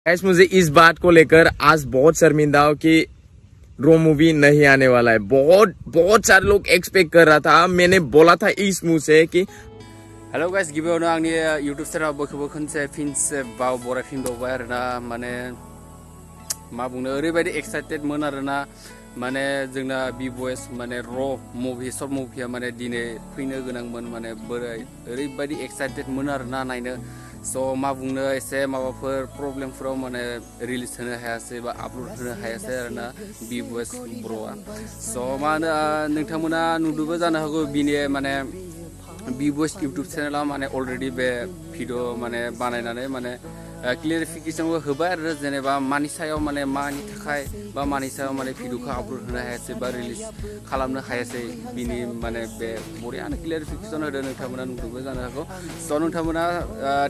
Guys मुझे इस बात को लेकर आज बहुत शर्मिंदा हूँ कि रो मूवी नहीं आने वाला है। बहुत सारे लोग एक्सपेक्ट कर रहा था। मैंने बोला था इस मुंह से कि हेलो गाइस गिबियावनो आंनि यूट्यूब चैनल बयखौबो खनसे फिनसे बाव बरायफिनबावबाय आरोना माने मा बुंनो ओरैबायदि एक्साइटेड मोन आरोना माने जोंना बि बयस माने र मुभि सर्ट मुभिया माने दिनै फैनो गोनांमोन माने बोरै ओरैबायदि एक्साइटेड मोन आरोना नायनो स' मा बुंनो एसे माबाफोर प्रब्लेमफोराव माने रिलिज होनो हायासै बा आपल'ड होनो हायासै आरोना बि बयस ब्र'आ स' मा होनो नोंथांमोना नुदोंबो जानो हागौ बिनि माने बि बयस यूट्यूब चैनल माने अलरेडी बे भिडिअ माने बानायनानै माने क्लियारिफिकेशनबो होबाय आरो जेनेबा मानि सायाव माने मानि थाखाय बा मानि सायाव माने भिडिअखौ आपल'ड होनो हायासै बा रिलिज खालामनो हायासै बिनि माने बे बरियानो क्लियारिफिकेशन होदों नोंथांमोना नुदोंबो जानो हागौ स' नोंथांमोना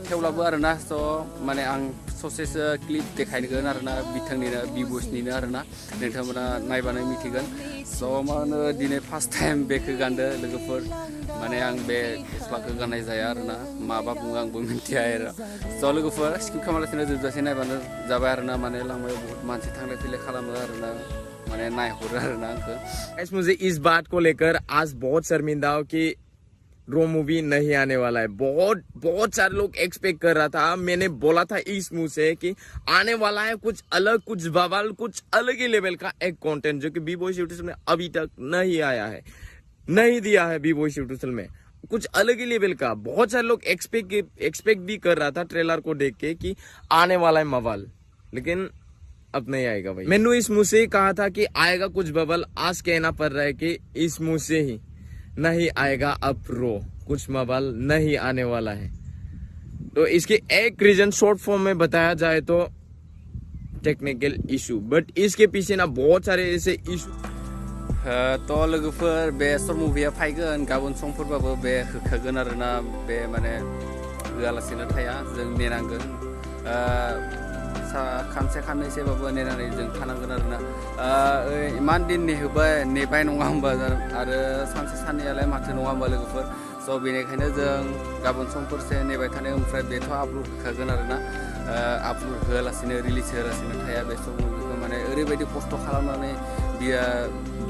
थेवब्लाबो आरोना स' माने आं ससेसो क्लिप देखायगोन आरोना बिथांनिनो बि बयसनिनो आरोना नोंथांमोना नायबानो मिथिगोन स' मा होनो दिनै फार्स्ट टाइम बेखौ गानदो लोगोफोर माने आं बे गस्लाखौ गाननाय जाया आरोना माबा बुङो आंबो मिथिया आरो स' लोगोफोर स्किप खालामालासिनो जोबजासे नायबानो जाबाय आरोना माने लामायाव बहुत मानसि थांलाय फैलाय खालामो आरोना माने नायहरो आरोना आंखौ। गाइस मुझे इस बात को लेकर आज बहुत शर्मिंदा हूँ कि रो मूवी नहीं आने वाला है। बहुत सारे लोग एक्सपेक्ट कर रहा था। मैंने बोला था इस मुंह से कि आने वाला है कुछ अलग, कुछ बवाल, कुछ अलग ही लेवल का एक कंटेंट जो कि बी बॉयज यूट्यूब में अभी तक नहीं आया है, नहीं दिया है बी बॉयज यूट्यूब में कुछ अलग ही लेवल का। बहुत सारे लोग एक्सपेक्ट भी कर रहा था ट्रेलर को देख के कि आने वाला है मवाल, लेकिन अब नहीं आएगा भाई। मैंने इस मुंह से ही कहा था कि आएगा कुछ बबल, आज कहना पड़ रहा है कि इस मुंह से ही नहीं आएगा अब रो कुछ मवाल नहीं आने वाला है। तो इसके एक रीजन शॉर्ट फॉर्म में बताया जाए तो टेक्निकल इशू, बट इसके पीछे ना बहुत सारे ऐसे इशू तो लोगोफोर बे सर्ट मुभिया फैगोन गाबोन समफोरबाबो बे होखागोन आरोना बे माने होआलासिनो थाया जों नेनांगोन खानसे खाननैसोबाबो नेनानै जों थानांगोन आरोना इमान दिन नेबाय नङा होमबा आरो सानसे साननैयालाय माथो नङा होमबा लोगोफोर स' बेनिखायनो जों गाबोन समफोरसो नेबाय थानो ओमफ्राय बेथ' आपल'ड होखागोन आरोना आपल'ड होआलासिनो रिलिज होआलासिनो थाया बे सर्ट मुभिखौ माने ओरैबायदि खस्थ' खालामनानै बियो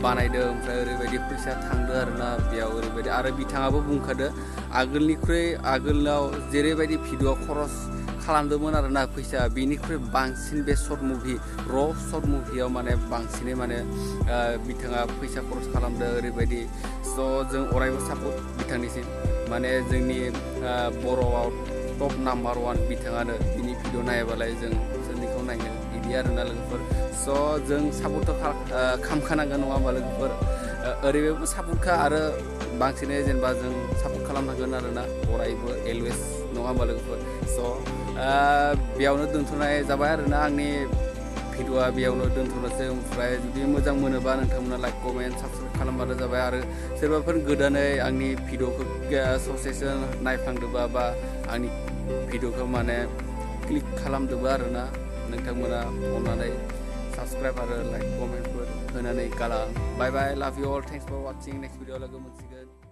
बानायदों ओमफ्राय ओरैबायदि फैसा थांदो आरोना बेयाव ओरैबायदि आरो बिथाङाबो बुंखादो आगोलाव जेरैबायदि भिडिअ खरस खालामदोंमोन आरोना फैसा बिनिख्रुइ बांसिन बे सर्ट मुभि र सर्ट मुभियाव माने बांसिनै माने बिथाङा फैसा खरस खालामदों ओरैबायदि स' जों अरायबो सापर्ट बिथांनिसिम माने जोंनि बर'आव टप नाम्बार 1 बिथाङानो बिनि भिडिअ नायाबालाय जों सोरनिखौ नायनो बिदि आरोना लोगोफोर स' जों सापर्ट खालामखानांगोन नङा होमबा लोगोफोर ओरैबायबो सापर्टखा आरो बांसिनै जेनेबा जों सापर्ट खालामनांगोन आरोना अरायबो एलवेज नङा होमबा लोगोफोर स' बेयावनो दोनथ'नाय जाबाय आरोना आंनि भिडिअआ बेयावनो दोनथ'नोसै ओमफ्राय जुदि मोजां मोनोबा नोंथांमोना लाइक कमेन्ट साबस्क्राइब खालामबानो जाबाय आरो सोरबाफोर गोदानै आंनि भिडिअखौ ससेसो नायफ्लांदोंबा बा आंनि भिडिअखौ माने क्लिक खालामदोंबा आरोना नोंथांमोना अननानै साबस्क्राइब आरो लाइक कमेन्टफोर होनानै गालां bye bye love you all thanks for watching next video लोगो मोनसिगोन।